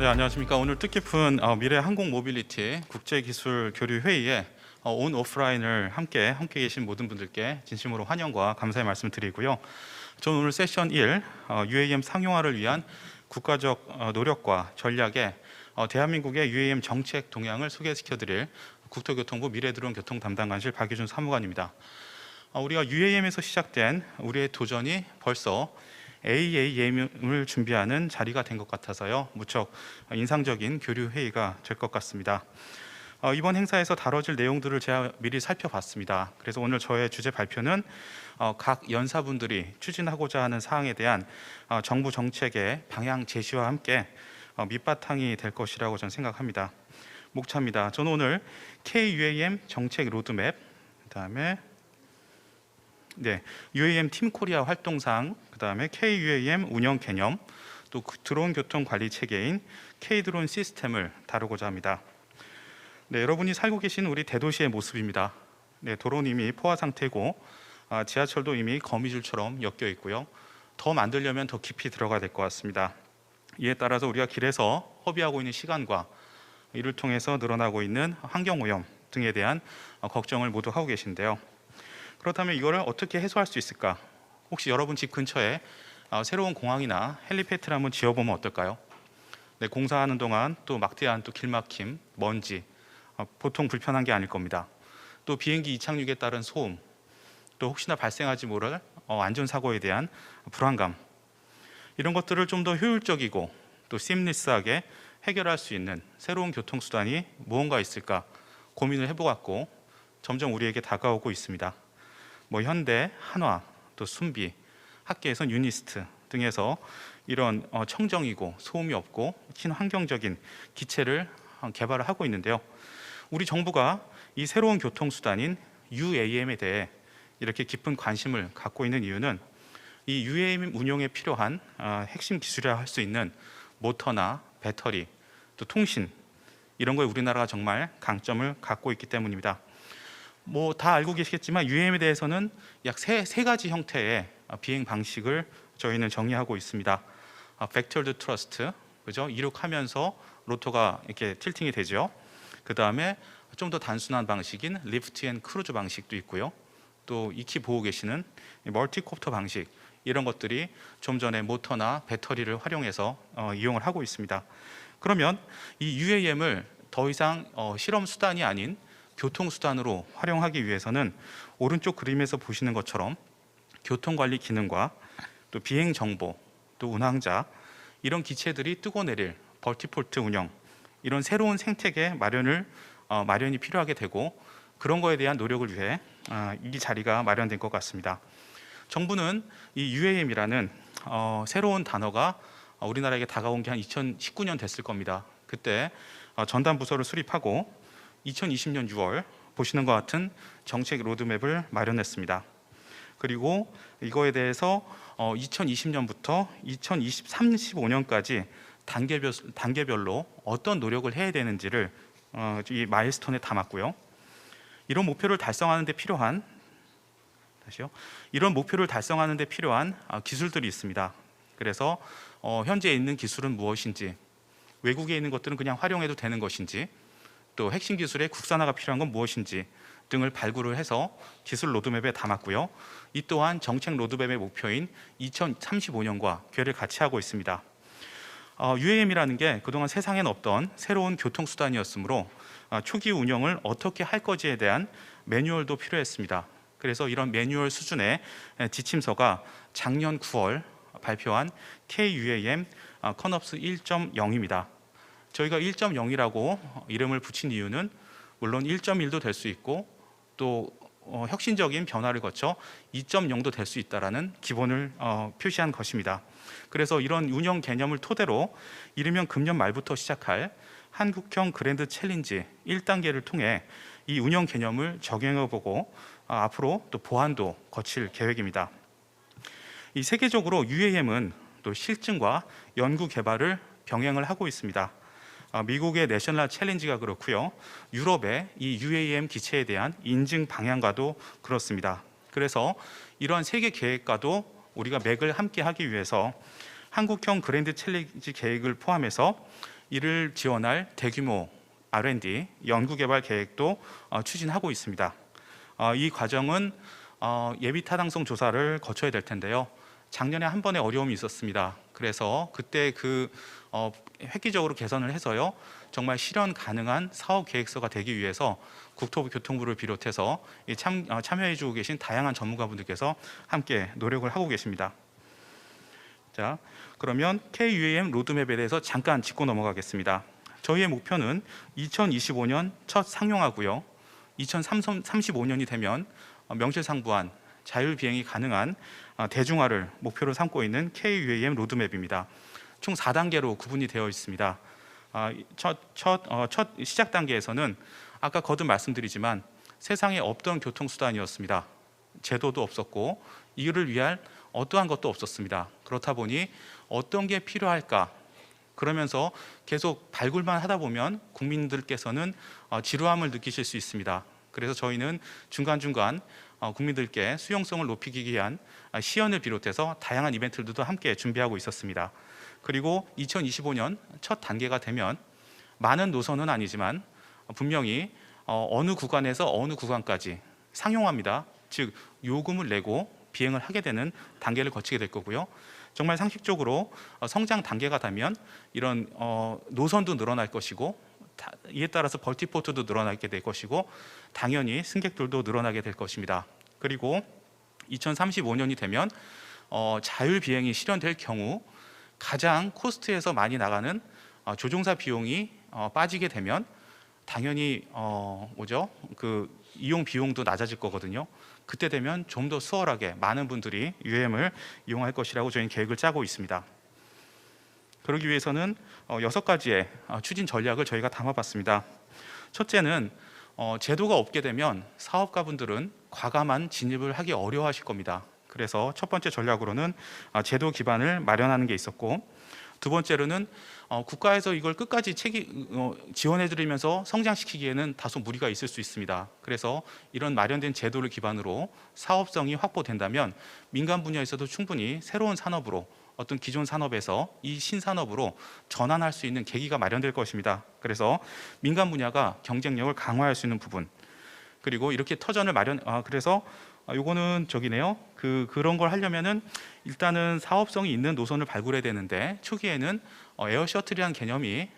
네, 안녕하십니까. 오늘 뜻깊은 미래 항공 모빌리티 국제기술 교류 회의에 온 오프라인을 함께 계신 모든 분들께 진심으로 환영과 감사의 말씀 드리고요. 저는 오늘 세션 1 UAM 상용화를 위한 국가적 노력과 전략에 대한민국의 UAM 정책 동향을 소개시켜 드릴 국토교통부 미래드론 교통 담당관실 박유준 사무관입니다. 우리가 UAM에서 시작된 우리의 도전이 벌써 AAM을 준비하는 자리가 된 것 같아서요, 무척 인상적인 교류 회의가 될 것 같습니다. 이번 행사에서 다뤄질 내용들을 제가 미리 살펴봤습니다. 그래서 오늘 저의 주제 발표는 각 연사분들이 추진하고자 하는 사항에 대한 정부 정책의 방향 제시와 함께 밑바탕이 될 것이라고 저는 생각합니다. 목차입니다. 저는 오늘 KUAM 정책 로드맵, 그다음에 UAM 팀 코리아 활동사항, 그다음에 KUAM 운영 개념, 또 드론 교통 관리 체계인 K드론 시스템을 다루고자 합니다. 여러분이 살고 계신 우리 대도시의 모습입니다. 도로는 이미 포화 상태고 지하철도 이미 거미줄처럼 엮여 있고요. 더 만들려면 더 깊이 들어가야 될 것 같습니다. 이에 따라서 우리가 길에서 허비하고 있는 시간과 이를 통해서 늘어나고 있는 환경오염 등에 대한 걱정을 모두 하고 계신데요. 그렇다면 이거를 어떻게 해소할 수 있을까? 혹시 여러분 집 근처에 새로운 공항이나 헬리패드를 한번 지어보면 어떨까요? 공사하는 동안 또 막대한 또 길막힘, 먼지, 보통 불편한 게 아닐 겁니다. 또 비행기 이착륙에 따른 소음, 또 혹시나 발생하지 모를 안전사고에 대한 불안감, 이런 것들을 좀 더 효율적이고 또 심리스하게 해결할 수 있는 새로운 교통수단이 무언가 있을까 고민을 해보았고 점점 우리에게 다가오고 있습니다. 현대, 한화, 또 순비, 학계에선 유니스트 등에서 이런 청정이고 소음이 없고 친환경적인 기체를 개발을 하고 있는데요. 우리 정부가 이 새로운 교통수단인 UAM에 대해 이렇게 깊은 관심을 갖고 있는 이유는 이 UAM 운용에 필요한 핵심 기술이라 할 수 있는 모터나 배터리, 또 통신, 이런 거에 우리나라가 정말 강점을 갖고 있기 때문입니다. 다 알고 계시겠지만 UAM에 대해서는 약 세 가지 형태의 비행 방식을 저희는 정의하고 있습니다. Vectored Thrust, 그죠? 이륙하면서 로터가 이렇게 틸팅이 되죠. 그 다음에 좀 더 단순한 방식인 리프트 앤 크루즈 방식도 있고요. 또 익히 보고 계시는 멀티콥터 방식, 이런 것들이 좀 전에 모터나 배터리를 활용해서 이용을 하고 있습니다. 그러면 이 UAM을 더 이상 실험 수단이 아닌 교통수단으로 활용하기 위해서는 오른쪽 그림에서 보시는 것처럼 교통관리 기능과 또 비행정보, 또 운항자, 이런 기체들이 뜨고 내릴 벌티폴트 운영, 이런 새로운 생태계 마련이 필요하게 되고, 그런 거에 대한 노력을 위해 이 자리가 마련된 것 같습니다. 정부는 이 UAM이라는 새로운 단어가 우리나라에게 다가온 게 한 2019년 됐을 겁니다. 그때 전담 부서를 수립하고 2020년 6월 보시는 것 같은 정책 로드맵을 마련했습니다. 그리고 이거에 대해서 2020년부터 2035년까지 단계별로 어떤 노력을 해야 되는지를 이 마일스톤에 담았고요. 이런 목표를 달성하는 데 필요한 기술들이 있습니다. 그래서 현재 있는 기술은 무엇인지, 외국에 있는 것들은 그냥 활용해도 되는 것인지, 또 핵심 기술의 국산화가 필요한 건 무엇인지 등을 발굴을 해서 기술 로드맵에 담았고요. 이 또한 정책 로드맵의 목표인 2035년과 궤를 같이 하고 있습니다. UAM이라는 게 그동안 세상엔 없던 새로운 교통수단이었으므로 초기 운영을 어떻게 할 건지에 대한 매뉴얼도 필요했습니다. 그래서 이런 매뉴얼 수준의 지침서가 작년 9월 발표한 KUAM 컨업스 1.0입니다. 저희가 1.0이라고 이름을 붙인 이유는 물론 1.1도 될 수 있고 또 혁신적인 변화를 거쳐 2.0도 될 수 있다라는 기본을 표시한 것입니다. 그래서 이런 운영 개념을 토대로 이르면 금년 말부터 시작할 한국형 그랜드 챌린지 1단계를 통해 이 운영 개념을 적용해보고 앞으로 또 보완도 거칠 계획입니다. 이 세계적으로 UAM은 또 실증과 연구 개발을 병행을 하고 있습니다. 미국의 내셔널 챌린지가 그렇고요. 유럽의 이 UAM 기체에 대한 인증 방향과도 그렇습니다. 그래서 이러한 세계 계획과도 우리가 맥을 함께 하기 위해서 한국형 그랜드 챌린지 계획을 포함해서 이를 지원할 대규모 R&D 연구개발 계획도 추진하고 있습니다. 이 과정은 예비 타당성 조사를 거쳐야 될 텐데요. 작년에 한 번의 어려움이 있었습니다. 그래서 그때 획기적으로 개선을 해서요, 정말 실현 가능한 사업 계획서가 되기 위해서 국토부 교통부를 비롯해서 참여해주고 계신 다양한 전문가분들께서 함께 노력을 하고 계십니다. 자, 그러면 KUAM 로드맵에 대해서 잠깐 짚고 넘어가겠습니다. 저희의 목표는 2025년 첫 상용하고요, 2035년이 되면 명실상부한 자율비행이 가능한 대중화를 목표로 삼고 있는 KUAM 로드맵입니다. 총 4단계로 구분이 되어 있습니다. 첫 시작 단계에서는 아까 거듭 말씀드리지만 세상에 없던 교통수단이었습니다. 제도도 없었고 이를 위할 어떠한 것도 없었습니다. 그렇다 보니 어떤 게 필요할까? 그러면서 계속 발굴만 하다 보면 국민들께서는 지루함을 느끼실 수 있습니다. 그래서 저희는 중간중간 국민들께 수용성을 높이기 위한 시연을 비롯해서 다양한 이벤트들도 함께 준비하고 있었습니다. 그리고 2025년 첫 단계가 되면 많은 노선은 아니지만 분명히 어느 구간에서 어느 구간까지 상용화입니다. 즉 요금을 내고 비행을 하게 되는 단계를 거치게 될 거고요. 정말 상식적으로 성장 단계가 되면 이런 노선도 늘어날 것이고 이에 따라서 벌티포트도 늘어나게 될 것이고 당연히 승객들도 늘어나게 될 것입니다. 그리고 2035년이 되면 자율비행이 실현될 경우 가장 코스트에서 많이 나가는 조종사 비용이 빠지게 되면 당연히 이용 비용도 낮아질 거거든요. 그때 되면 좀 더 수월하게 많은 분들이 UAM을 이용할 것이라고 저희는 계획을 짜고 있습니다. 그러기 위해서는 6가지의 추진 전략을 저희가 담아봤습니다. 첫째는 제도가 없게 되면 사업가분들은 과감한 진입을 하기 어려워하실 겁니다. 그래서 첫 번째 전략으로는 제도 기반을 마련하는 게 있었고, 두 번째로는 국가에서 이걸 끝까지 지원해드리면서 성장시키기에는 다소 무리가 있을 수 있습니다. 그래서 이런 마련된 제도를 기반으로 사업성이 확보된다면 민간 분야에서도 충분히 새로운 산업으로 어떤 기존 산업에서 이 신산업으로 전환할 수 있는 계기가 마련될 것입니다. 그래서 민간 분야가 경쟁력을 강화할 수 있는 부분, 그리고 이렇게 터전을 그래서 요거는 저기네요. 그런 걸 하려면은 일단은 사업성이 있는 노선을 발굴해야 되는데 초기에는 에어 셔틀이라는 개념이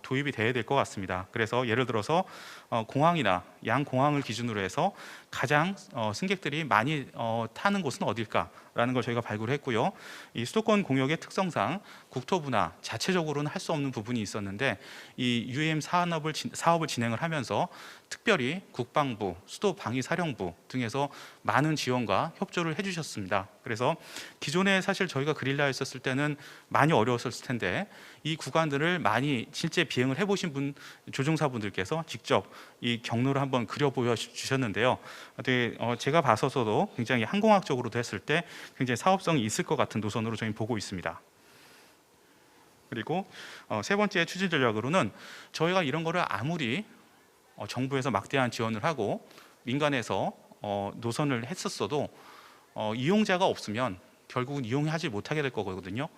도입이 돼야 될 것 같습니다. 그래서 예를 들어서 공항이나 양공항을 기준으로 해서 가장 승객들이 많이 타는 곳은 어딜까라는 걸 저희가 발굴했고요. 이 수도권 공역의 특성상 국토부나 자체적으로는 할 수 없는 부분이 있었는데 이 UAM 사업을 진행을 하면서 특별히 국방부, 수도방위사령부 등에서 많은 지원과 협조를 해주셨습니다. 그래서 기존에 사실 저희가 그릴라 했었을 때는 많이 어려웠을 텐데 이 구간들을 많이 실제 비행을 해보신 조종사분들께서 직접 이 경로를 한번 그려 보여주셨는데요. 제가 봐서도 굉장히 항공학적으로도 했을 때 굉장히 사업성이 있을 것 같은 노선으로 저희는 보고 있습니다. 그리고 세 번째 추진 전략으로는 저희가 이런 거를 아무리 정부에서 막대한 지원을 하고 민간에서 노선을 했었어도 이용자가 없으면 결국은 이용하지 못하게 될 거거든요.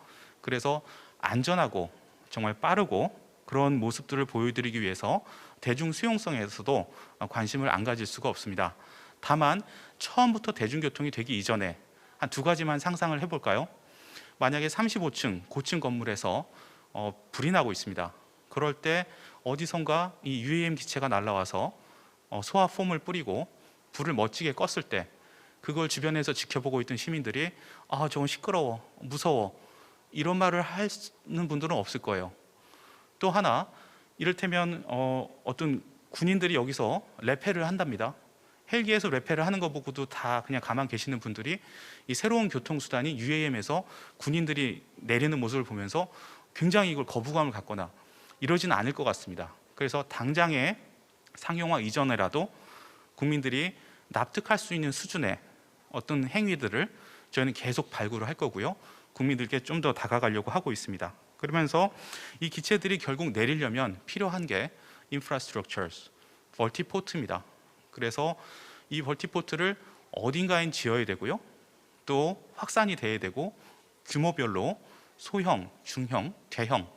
그래서 안전하고 정말 빠르고 그런 모습들을 보여드리기 위해서 대중 수용성에서도 관심을 안 가질 수가 없습니다. 다만 처음부터 대중교통이 되기 이전에 한 2가지만 상상을 해볼까요? 만약에 35층 고층 건물에서 불이 나고 있습니다. 그럴 때 어디선가 이 UAM 기체가 날아와서 소화 폼을 뿌리고 불을 멋지게 껐을 때 그걸 주변에서 지켜보고 있던 시민들이 저건 시끄러워, 무서워 이런 말을 하는 분들은 없을 거예요. 또 하나, 이를테면 어떤 군인들이 여기서 레페를 한답니다. 헬기에서 레페를 하는 거 보고도 다 그냥 가만 계시는 분들이 이 새로운 교통수단이 UAM에서 군인들이 내리는 모습을 보면서 굉장히 이걸 거부감을 갖거나 이러지는 않을 것 같습니다. 그래서 당장의 상용화 이전에라도 국민들이 납득할 수 있는 수준의 어떤 행위들을 저희는 계속 발굴을 할 거고요. 국민들께 좀 더 다가가려고 하고 있습니다. 그러면서 이 기체들이 결국 내리려면 필요한 게 infrastructures, 벌티포트입니다. 그래서 이 벌티포트를 어딘가에 지어야 되고요. 또 확산이 돼야 되고 규모별로 소형, 중형, 대형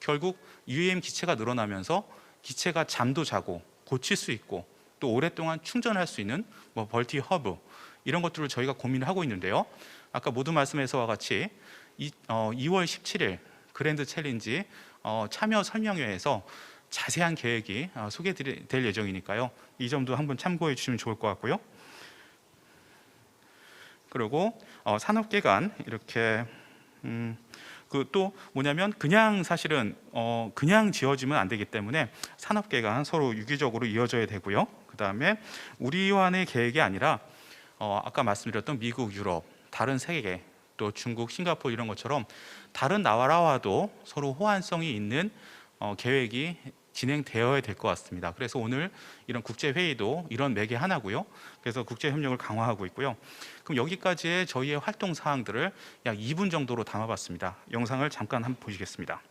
결국 UAM 기체가 늘어나면서 기체가 잠도 자고 고칠 수 있고 또 오랫동안 충전할 수 있는 뭐 멀티 허브 이런 것들을 저희가 고민을 하고 있는데요. 아까 모두 말씀에서와 같이 2월 17일 그랜드 챌린지 참여 설명회에서 자세한 계획이 소개될 예정이니까요. 이 점도 한번 참고해 주시면 좋을 것 같고요. 그리고 산업계간 이렇게 그 또 뭐냐면 그냥 사실은 그냥 지어지면 안 되기 때문에 산업계간 서로 유기적으로 이어져야 되고요. 그 다음에 우리와의 계획이 아니라 아까 말씀드렸던 미국, 유럽, 다른 세계 또 중국, 싱가포르 이런 것처럼 다른 나라와도 서로 호환성이 있는 계획이 진행되어야 될 것 같습니다. 그래서 오늘 이런 국제회의도 이런 매개 하나고요. 그래서 국제협력을 강화하고 있고요. 그럼 여기까지의 저희의 활동 사항들을 약 2분 정도로 담아봤습니다. 영상을 잠깐 한번 보시겠습니다.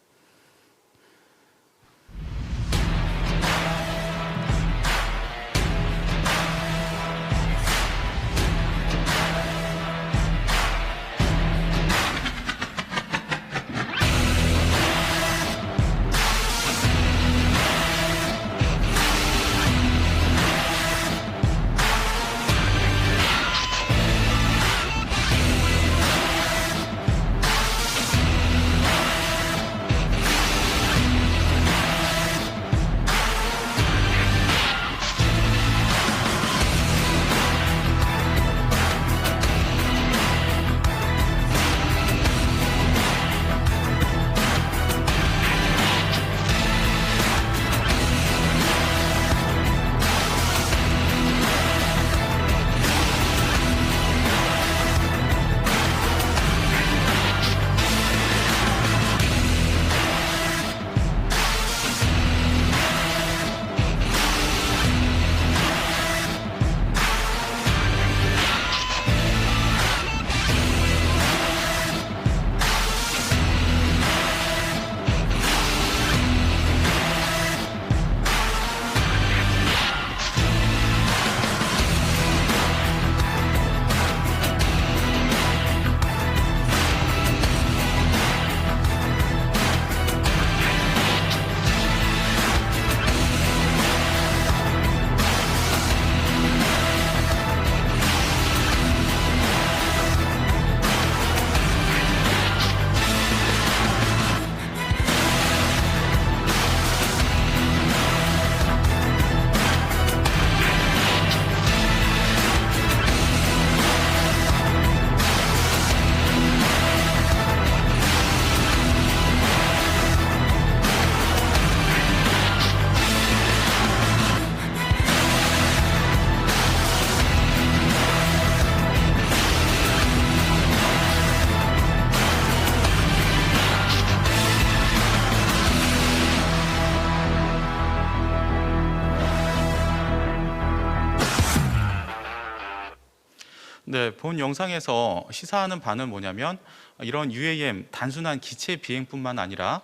네, 본 영상에서 시사하는 바는 뭐냐면 이런 UAM 단순한 기체 비행뿐만 아니라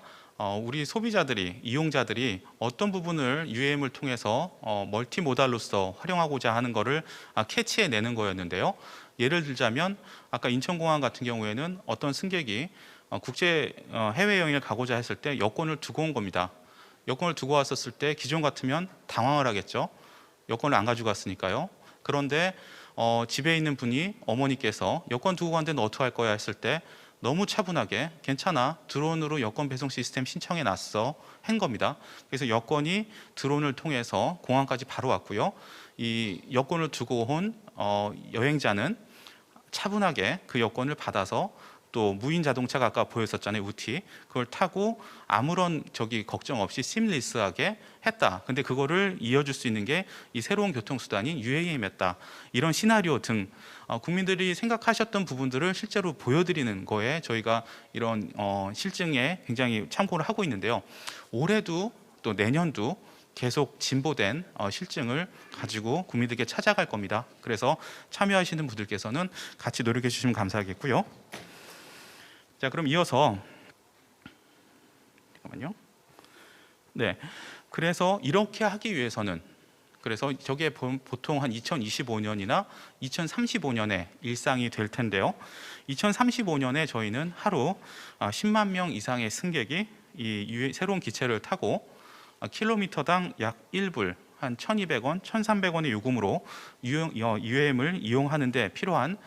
우리 소비자들이, 이용자들이 어떤 부분을 UAM을 통해서 멀티모달로서 활용하고자 하는 것을 캐치해내는 거였는데요. 예를 들자면 아까 인천공항 같은 경우에는 어떤 승객이 국제 해외여행을 가고자 했을 때 여권을 두고 온 겁니다. 여권을 두고 왔었을 때 기존 같으면 당황을 하겠죠. 여권을 안 가지고 갔으니까요. 그런데 집에 있는 분이 어머니께서 여권 두고 갔는데 어떻게 할 거야 했을 때 너무 차분하게 괜찮아 드론으로 여권 배송 시스템 신청해 놨어 한 겁니다. 그래서 여권이 드론을 통해서 공항까지 바로 왔고요. 이 여권을 두고 온 여행자는 차분하게 그 여권을 받아서 또 무인 자동차가 아까 보였었잖아요. 우티 그걸 타고 아무런 걱정 없이 심리스하게 했다. 근데 그거를 이어줄 수 있는 게 이 새로운 교통수단인 UAM이었다. 이런 시나리오 등 국민들이 생각하셨던 부분들을 실제로 보여드리는 거에 저희가 이런 실증에 굉장히 참고를 하고 있는데요. 올해도 또 내년도 계속 진보된 실증을 가지고 국민들께 찾아갈 겁니다. 그래서 참여하시는 분들께서는 같이 노력해 주시면 감사하겠고요. 자, 그럼 이어서 잠깐만요. 네, 그래서 이렇게 하기 위해서는 그래서 저게 보통 한 2025년이나 2035년에 일상이 될 텐데요. 2035년에 저희는 하루 10만 명 이상의 승객이 이 새로운 기체를 타고 킬로미터당 약 1불 한 1,200원, 1,300원의 요금으로 UAM을 이용하는데 필요한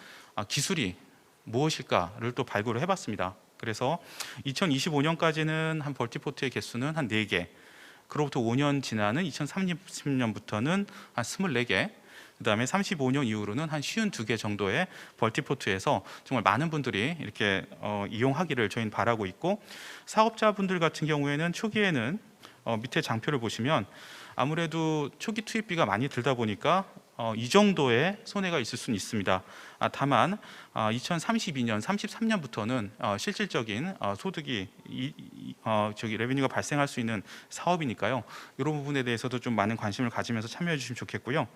기술이 무엇일까를 또 발굴을 해봤습니다. 그래서 2025년까지는 한 벌티포트의 개수는 한 4개, 그로부터 5년 지나는 2030년부터는 한 24개, 그 다음에 35년 이후로는 한 52개 정도의 벌티포트에서 정말 많은 분들이 이렇게 이용하기를 저희는 바라고 있고, 사업자분들 같은 경우에는 초기에는 밑에 장표를 보시면 아무래도 초기 투입비가 많이 들다 보니까 이 정도의 손해가 있을 수는 있습니다. 다만 2032년, 33년부터는 실질적인 소득이 레베뉴가 발생할 수 있는 사업이니까요. 이런 부분에 대해서도 좀 많은 관심을 가지면서 참여해 주시면 좋겠고요.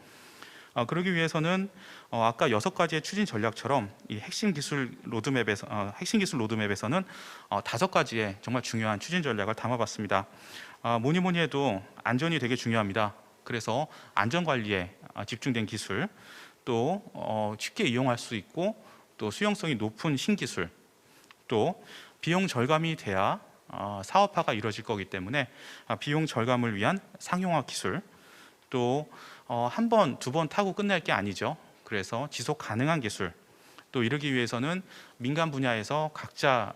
그러기 위해서는 아까 6가지의 추진 전략처럼 이 핵심 기술 로드맵에서는 5가지의 정말 중요한 추진 전략을 담아봤습니다. 뭐니 해도 안전이 되게 중요합니다. 그래서 안전 관리에 집중된 기술, 또 쉽게 이용할 수 있고 또 수용성이 높은 신기술, 또 비용 절감이 돼야 사업화가 이루어질 거기 때문에 비용 절감을 위한 상용화 기술, 또 한 번, 두 번 타고 끝날 게 아니죠. 그래서 지속 가능한 기술, 또 이루기 위해서는 민간 분야에서 각자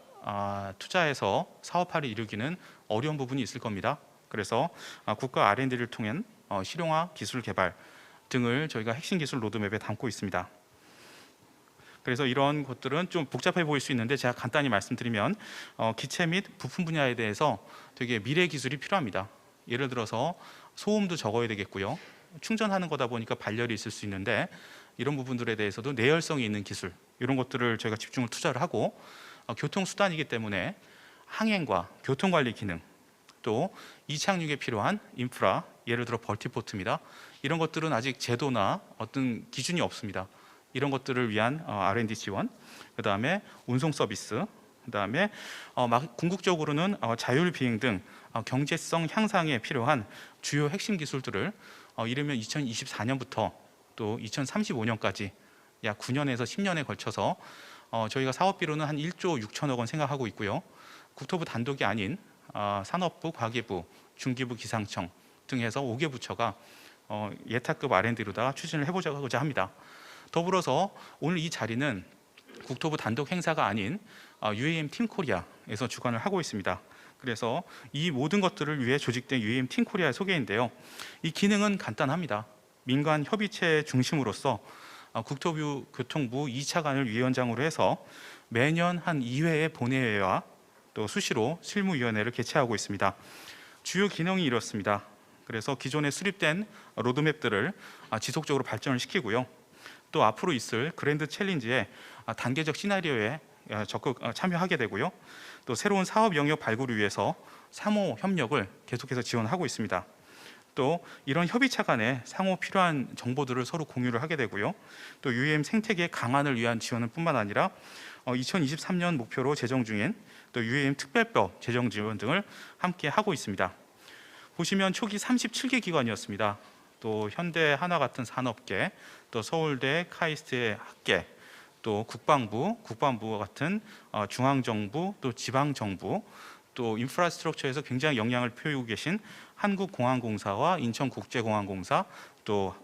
투자해서 사업화를 이루기는 어려운 부분이 있을 겁니다. 그래서 국가 R&D를 통한 실용화 기술 개발 등을 저희가 핵심 기술 로드맵에 담고 있습니다. 그래서 이런 것들은 좀 복잡해 보일 수 있는데 제가 간단히 말씀드리면 기체 및 부품 분야에 대해서 되게 미래 기술이 필요합니다. 예를 들어서 소음도 적어야 되겠고요. 충전하는 거다 보니까 발열이 있을 수 있는데 이런 부분들에 대해서도 내열성이 있는 기술, 이런 것들을 저희가 집중을 투자를 하고, 교통수단이기 때문에 항행과 교통관리 기능, 또 이착륙에 필요한 인프라, 예를 들어 벌티포트입니다. 이런 것들은 아직 제도나 어떤 기준이 없습니다. 이런 것들을 위한 R&D 지원, 그 다음에 운송 서비스, 그 다음에 궁극적으로는 자율 비행 등 경제성 향상에 필요한 주요 핵심 기술들을 이르면 2024년부터 또 2035년까지 약 9년에서 10년에 걸쳐서 저희가 사업비로는 한 1조 6천억 원 생각하고 있고요. 국토부 단독이 아닌 산업부, 과기부, 중기부, 기상청 등 해서 5개 부처가 예타급 R&D로다가 추진을 해보자고자 합니다. 더불어서 오늘 이 자리는 국토부 단독 행사가 아닌 UAM 팀 코리아에서 주관을 하고 있습니다. 그래서 이 모든 것들을 위해 조직된 UAM 팀 코리아의 소개인데요. 이 기능은 간단합니다. 민간 협의체 중심으로서 국토부 교통부 2차관을 위원장으로 해서 매년 한 2회의 본회의와 또 수시로 실무위원회를 개최하고 있습니다. 주요 기능이 이렇습니다. 그래서 기존에 수립된 로드맵들을 지속적으로 발전을 시키고요. 또 앞으로 있을 그랜드 챌린지의 단계적 시나리오에 적극 참여하게 되고요. 또 새로운 사업 영역 발굴을 위해서 상호 협력을 계속해서 지원하고 있습니다. 또 이런 협의체 간에 상호 필요한 정보들을 서로 공유를 하게 되고요. 또 UAM 생태계 강화를 위한 지원은 뿐만 아니라 2023년 목표로 제정 중인 또 UAM 특별법 제정 지원 등을 함께 하고 있습니다. 보시면 초기 37개 기관이었습니다. 또 현대 하나 같은 산업계, 또 서울대 카이스트의 학계, 또 국방부와 같은 중앙정부, 또 지방정부, 또 인프라스트럭처에서 굉장히 영향을 표하고 계신 한국공항공사와 인천국제공항공사, 또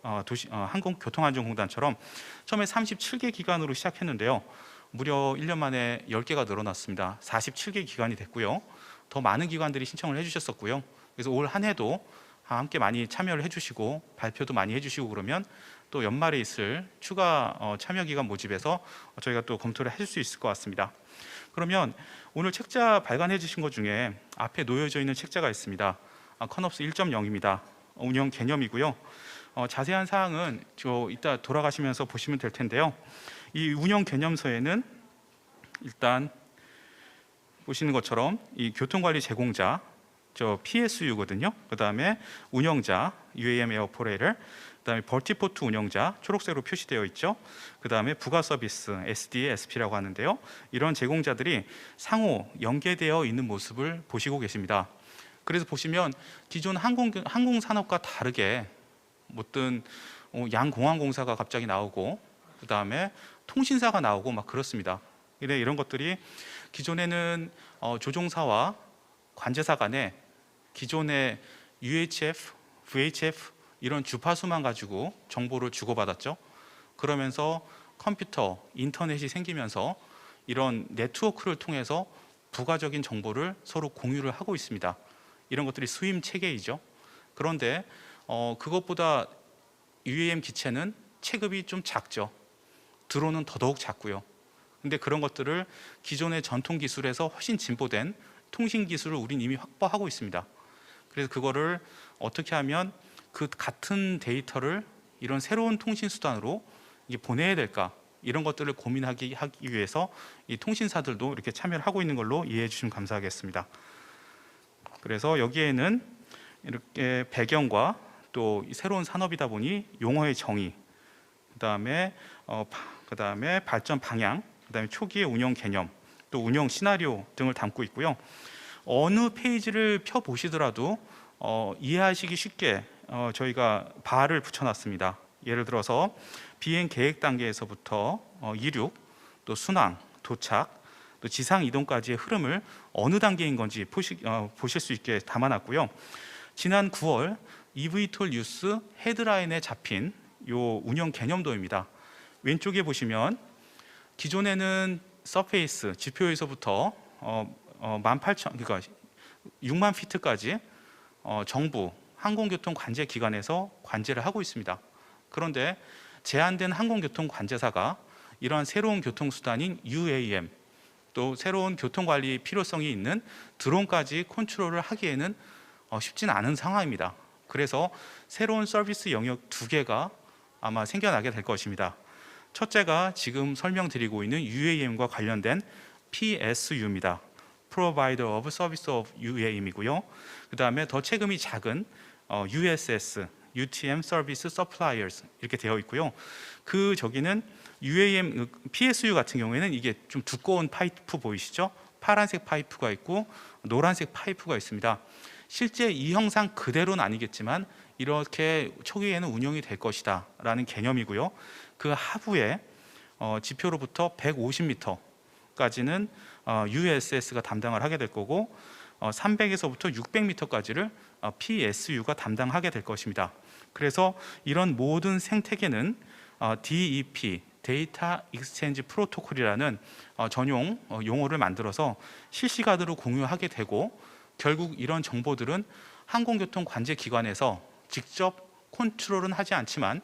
항공교통안전공단처럼 처음에 37개 기관으로 시작했는데요. 무려 1년 만에 10개가 늘어났습니다. 47개 기관이 됐고요. 더 많은 기관들이 신청을 해주셨었고요. 그래서 올 한 해도 함께 많이 참여를 해주시고 발표도 많이 해주시고 그러면 또 연말에 있을 추가 참여 기간 모집에서 저희가 또 검토를 해줄 수 있을 것 같습니다. 그러면 오늘 책자 발간해 주신 것 중에 앞에 놓여져 있는 책자가 있습니다. 컨옵스 1.0입니다. 운영 개념이고요. 자세한 사항은 이따 돌아가시면서 보시면 될 텐데요. 이 운영 개념서에는 일단 보시는 것처럼 이 교통관리 제공자, PSU거든요. 그 다음에 운영자, UAM 에어포레이터, 그 다음에 벌티포트 운영자, 초록색으로 표시되어 있죠. 그 다음에 부가 서비스, SD, SP라고 하는데요. 이런 제공자들이 상호 연계되어 있는 모습을 보시고 계십니다. 그래서 보시면 기존 항공산업과 다르게 어떤 양공항공사가 갑자기 나오고 그 다음에 통신사가 나오고 막 그렇습니다. 이런 것들이 기존에는 조종사와 관제사 간에 기존의 UHF, VHF 이런 주파수만 가지고 정보를 주고받았죠. 그러면서 컴퓨터, 인터넷이 생기면서 이런 네트워크를 통해서 부가적인 정보를 서로 공유를 하고 있습니다. 이런 것들이 수임 체계이죠. 그런데 그것보다 UAM 기체는 체급이 좀 작죠. 드론은 더더욱 작고요. 근데 그런 것들을 기존의 전통 기술에서 훨씬 진보된 통신 기술을 우린 이미 확보하고 있습니다. 그래서 그거를 어떻게 하면 그 같은 데이터를 이런 새로운 통신 수단으로 보내야 될까, 이런 것들을 고민하기 위해서 이 통신사들도 이렇게 참여를 하고 있는 걸로 이해해 주시면 감사하겠습니다. 그래서 여기에는 이렇게 배경과 또 새로운 산업이다 보니 용어의 정의, 그다음에 발전 방향, 그다음에 초기의 운영 개념, 또 운영 시나리오 등을 담고 있고요. 어느 페이지를 펴 보시더라도 이해하시기 쉽게 저희가 바를 붙여놨습니다. 예를 들어서 비행 계획 단계에서부터 이륙, 또 순항, 도착, 또 지상 이동까지의 흐름을 어느 단계인 건지 보실 수 있게 담아놨고요. 지난 9월 eVTOL 뉴스 헤드라인에 잡힌 요 운영 개념도입니다. 왼쪽에 보시면 기존에는 서페이스 지표에서부터 18,000, 그러니까 6만 피트까지 정부 항공교통관제기관에서 관제를 하고 있습니다. 그런데 제한된 항공교통 관제사가 이러한 새로운 교통수단인 UAM, 또 새로운 교통관리 필요성이 있는 드론까지 컨트롤을 하기에는 쉽지는 않은 상황입니다. 그래서 새로운 서비스 영역 2개가 아마 생겨나게 될 것입니다. 첫째가 지금 설명드리고 있는 UAM과 관련된 PSU입니다. Provider of Service of UAM이고요. 그 다음에 더 체급이 작은 USS, UTM Service Suppliers 이렇게 되어 있고요. 저기는 UAM, PSU 같은 경우에는 이게 좀 두꺼운 파이프 보이시죠? 파란색 파이프가 있고 노란색 파이프가 있습니다. 실제 이 형상 그대로는 아니겠지만 이렇게 초기에는 운영이 될 것이다 라는 개념이고요. 그 하부에 지표로부터 150m까지는 USS가 담당을 하게 될 거고 300에서부터 600m까지를 PSU가 담당하게 될 것입니다. 그래서 이런 모든 생태계는 DEP, 데이터 익스체인지 프로토콜이라는 전용 용어를 만들어서 실시간으로 공유하게 되고, 결국 이런 정보들은 항공교통관제기관에서 직접 컨트롤은 하지 않지만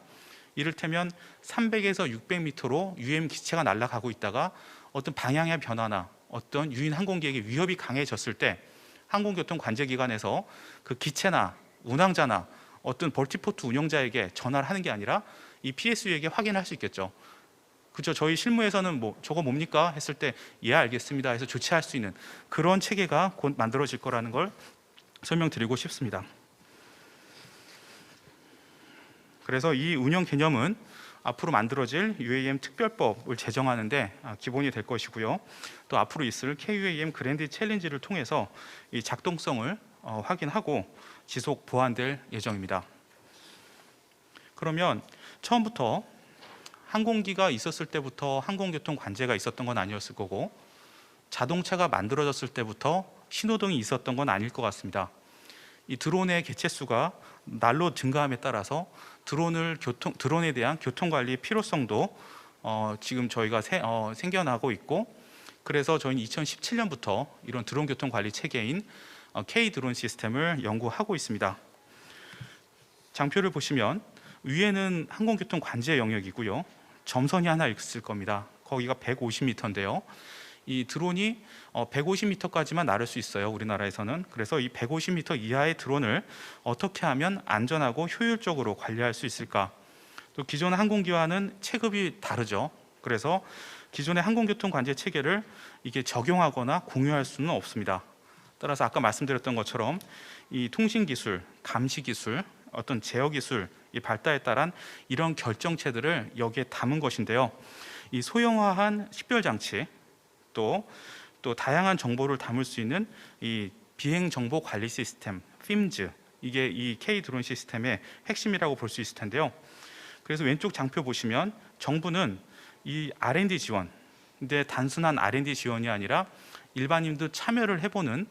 이를테면 300에서 600m로 UAM 기체가 날아가고 있다가 어떤 방향의 변화나 어떤 유인 항공기에게 위협이 강해졌을 때 항공교통관제기관에서 그 기체나 운항자나 어떤 벌티포트 운영자에게 전화를 하는 게 아니라 이 PSU에게 확인할 수 있겠죠. 그렇죠. 저희 실무에서는 저거 뭡니까 했을 때 예 알겠습니다 해서 조치할 수 있는 그런 체계가 곧 만들어질 거라는 걸 설명드리고 싶습니다. 그래서 이 운영 개념은 앞으로 만들어질 UAM 특별법을 제정하는데 기본이 될 것이고요. 또 앞으로 있을 KUAM 그랜드 챌린지를 통해서 이 작동성을 확인하고 지속 보완될 예정입니다. 그러면 처음부터 항공기가 있었을 때부터 항공교통 관제가 있었던 건 아니었을 거고, 자동차가 만들어졌을 때부터 신호등이 있었던 건 아닐 것 같습니다. 이 드론의 개체 수가 날로 증가함에 따라서 드론에 대한 교통관리의 필요성도 지금 저희가 생겨나고 있고, 그래서 저희는 2017년부터 이런 드론 교통관리 체계인 K-드론 시스템을 연구하고 있습니다. 장표를 보시면 위에는 항공교통 관제 영역이고요. 점선이 하나 있을 겁니다. 거기가 150m인데요. 이 드론이 150m까지만 날을 수 있어요, 우리나라에서는. 그래서 이 150m 이하의 드론을 어떻게 하면 안전하고 효율적으로 관리할 수 있을까? 또 기존 항공기와는 체급이 다르죠. 그래서 기존의 항공교통 관제 체계를 이게 적용하거나 공유할 수는 없습니다. 따라서 아까 말씀드렸던 것처럼 이 통신 기술, 감시 기술, 어떤 제어 기술 이 발달에 따른 이런 결정체들을 여기에 담은 것인데요. 이 소형화한 식별 장치, 또 다양한 정보를 담을 수 있는 이 비행 정보 관리 시스템 FIMS, 이게 이 K 드론 시스템의 핵심이라고 볼 수 있을 텐데요. 그래서 왼쪽 장표 보시면 정부는 이 R&D 지원, 근데 단순한 R&D 지원이 아니라 일반인도 참여를 해보는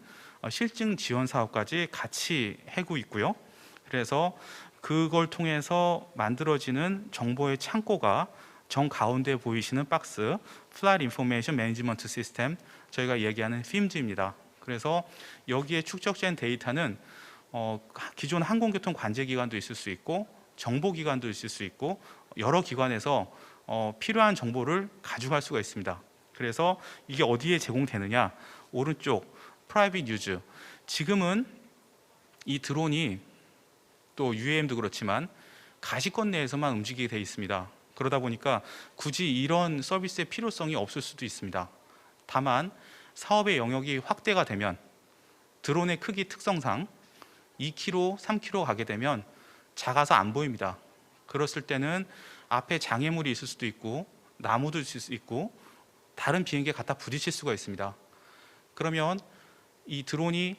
실증 지원 사업까지 같이 해고 있고요. 그래서 그걸 통해서 만들어지는 정보의 창고가 정 가운데 보이시는 박스 Flight Information Management System, 저희가 얘기하는 FIMS입니다. 그래서 여기에 축적된 데이터는 기존 항공교통 관제기관도 있을 수 있고 정보기관도 있을 수 있고 여러 기관에서 필요한 정보를 가져갈 수가 있습니다. 그래서 이게 어디에 제공되느냐, 오른쪽 프라이빗 유즈. 지금은 이 드론이 또 UAM도 그렇지만 가시권 내에서만 움직이게 되어 있습니다. 그러다 보니까 굳이 이런 서비스의 필요성이 없을 수도 있습니다. 다만 사업의 영역이 확대가 되면 드론의 크기 특성상 2km, 3km 가게 되면 작아서 안 보입니다. 그랬을 때는 앞에 장애물이 있을 수도 있고 나무도 있을 수 있고 다른 비행기에 갖다 부딪힐 수가 있습니다. 그러면 이 드론이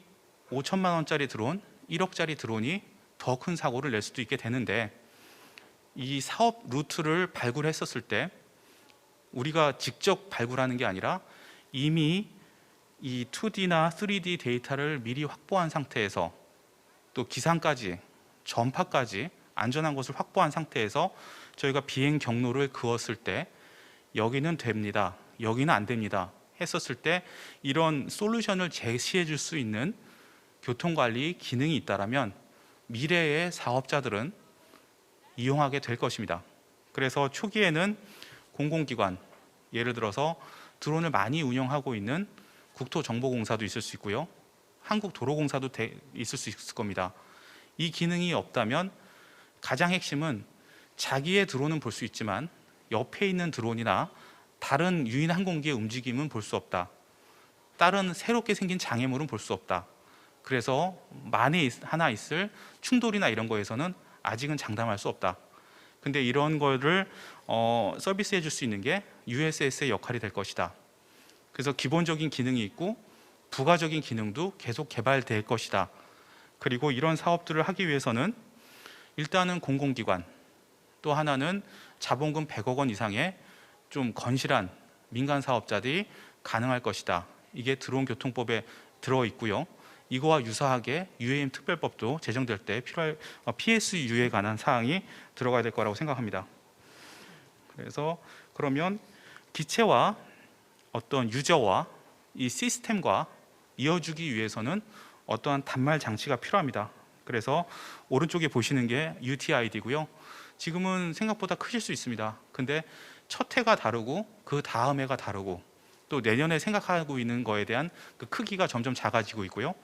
5천만 원짜리 드론, 1억짜리 드론이 더 큰 사고를 낼 수도 있게 되는데, 이 사업 루트를 발굴했었을 때 우리가 직접 발굴하는 게 아니라 이미 이 2D나 3D 데이터를 미리 확보한 상태에서 또 기상까지 전파까지 안전한 것을 확보한 상태에서 저희가 비행 경로를 그었을 때 여기는 됩니다, 여기는 안 됩니다 했었을 때 이런 솔루션을 제시해 줄 수 있는 교통관리 기능이 있다면 미래의 사업자들은 이용하게 될 것입니다. 그래서 초기에는 공공기관, 예를 들어서 드론을 많이 운영하고 있는 국토정보공사도 있을 수 있고요, 한국도로공사도 있을 수 있을 겁니다. 이 기능이 없다면 가장 핵심은 자기의 드론은 볼 수 있지만 옆에 있는 드론이나 다른 유인 항공기의 움직임은 볼 수 없다. 다른 새롭게 생긴 장애물은 볼 수 없다. 그래서 만에 하나 있을 충돌이나 이런 거에서는 아직은 장담할 수 없다. 근데 이런 거를 서비스해 줄 수 있는 게 USS의 역할이 될 것이다. 그래서 기본적인 기능이 있고 부가적인 기능도 계속 개발될 것이다. 그리고 이런 사업들을 하기 위해서는 일단은 공공기관, 또 하나는 자본금 100억 원 이상의 좀 건실한 민간 사업자들이 가능할 것이다. 이게 드론 교통법에 들어 있고요. 이거와 유사하게 UAM 특별법도 제정될 때 필요할 PSU에 관한 사항이 들어가야 될 거라고 생각합니다. 그래서 그러면 기체와 어떤 유저와 이 시스템과 이어주기 위해서는 어떠한 단말 장치가 필요합니다. 그래서 오른쪽에 보시는 게 UTID고요. 지금은 생각보다 크실 수 있습니다. 근데 첫 해가 다르고 그 다음 해가 다르고 또 내년에 생각하고 있는 거에 대한 그 크기가 점점 작아지고 있고요.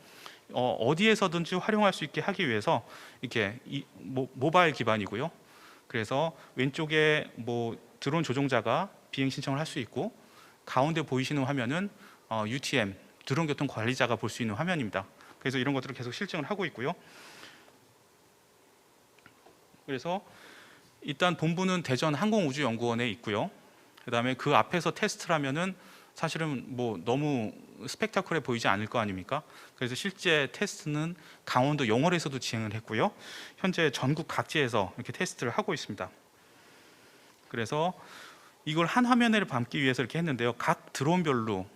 어디에서든지 활용할 수 있게 하기 위해서 이렇게 모바일 기반이고요. 그래서 왼쪽에 드론 조종자가 비행 신청을 할 수 있고, 가운데 보이시는 화면은 UTM 드론 교통 관리자가 볼 수 있는 화면입니다. 그래서 이런 것들을 계속 실증을 하고 있고요. 그래서 일단 본부는 대전 항공우주연구원에 있고요. 그다음에 그 앞에서 테스트를 하면은 사실은 너무 스펙타클해 보이지 않을 거 아닙니까? 그래서 실제 테스트는 강원도 영월에서도 진행을 했고요. 현재 전국 각지에서 이렇게 테스트를 하고 있습니다. 그래서 이걸 한 화면에 담기 위해서 이렇게 했는데요. 각 드론별로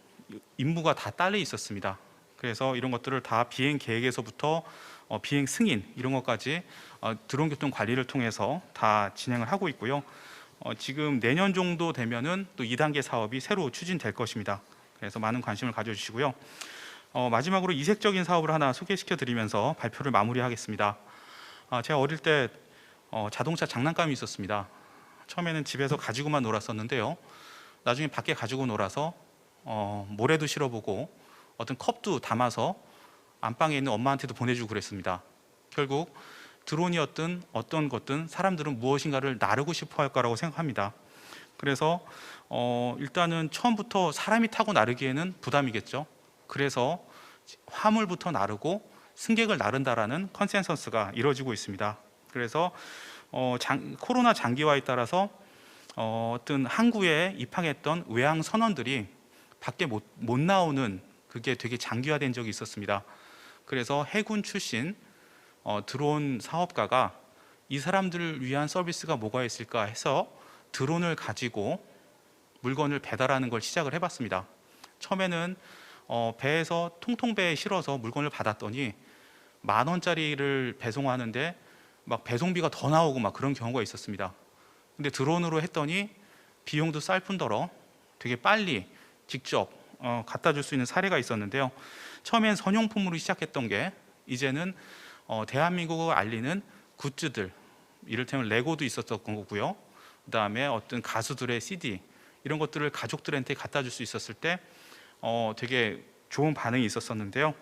임무가 다 딸려 있었습니다. 그래서 이런 것들을 다 비행 계획에서부터 비행 승인 이런 것까지 드론 교통 관리를 통해서 다 진행을 하고 있고요. 지금 내년 정도 되면은 또 2단계 사업이 새로 추진될 것입니다. 그래서 많은 관심을 가져주시고요. 마지막으로 이색적인 사업을 하나 소개시켜 드리면서 발표를 마무리하겠습니다. 제가 어릴 때 자동차 장난감이 있었습니다. 처음에는 집에서 가지고만 놀았었는데요. 나중에 밖에 가지고 놀아서 모래도 실어보고 어떤 컵도 담아서 안방에 있는 엄마한테도 보내주고 그랬습니다. 결국 드론이었든 어떤 것든 사람들은 무엇인가를 나르고 싶어 할 거라고 생각합니다. 그래서 일단은 처음부터 사람이 타고 나르기에는 부담이겠죠. 그래서 화물부터 나르고 승객을 나른다라는 컨센서스가 이루어지고 있습니다. 그래서 코로나 장기화에 따라서 어떤 항구에 입항했던 외항 선원들이 밖에 못 나오는 그게 되게 장기화된 적이 있었습니다. 그래서 해군 출신 드론 사업가가 이 사람들을 위한 서비스가 뭐가 있을까 해서 드론을 가지고 물건을 배달하는 걸 시작을 해봤습니다. 처음에는 배에서 통통배에 실어서 물건을 받았더니 10,000원짜리를 배송하는데 막 배송비가 더 나오고 막 그런 경우가 있었습니다. 근데 드론으로 했더니 비용도 쌀 뿐더러 되게 빨리 직접 갖다 줄 수 있는 사례가 있었는데요. 처음엔 선용품으로 시작했던 게 이제는 대한민국을 알리는 굿즈들, 이를테면 레고도 있었던 거고요. 그다음에 어떤 가수들의 CD 이런 것들을 가족들한테 갖다 줄 수 있었을 때 되게 좋은 반응이 있었었는데요.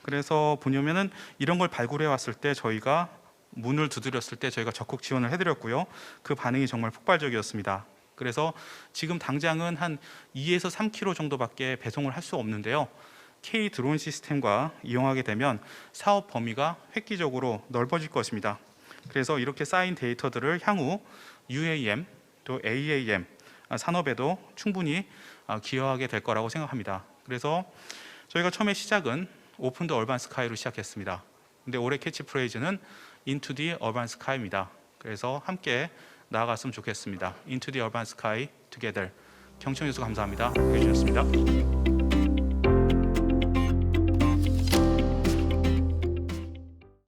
그래서 보면은 이런 걸 발굴해 왔을 때 저희가 문을 두드렸을 때 저희가 적극 지원을 해드렸고요. 그 반응이 정말 폭발적이었습니다. 그래서 지금 당장은 한 2에서 3kg 정도밖에 배송을 할 수 없는데요. K 드론 시스템과 이용하게 되면 사업 범위가 획기적으로 넓어질 것입니다. 그래서 이렇게 쌓인 데이터들을 향후 UAM 또 AAM 산업에도 충분히 기여하게 될 거라고 생각합니다. 그래서 저희가 처음에 시작은 오픈 더 얼반 스카이로 시작했습니다. 근데 올해 캐치프레이즈는 Into the Urban Sky입니다. 그래서 함께 나아갔으면 좋겠습니다. Into the Urban Sky Together. 경청해 주셔서 감사합니다. 해주셨습니다.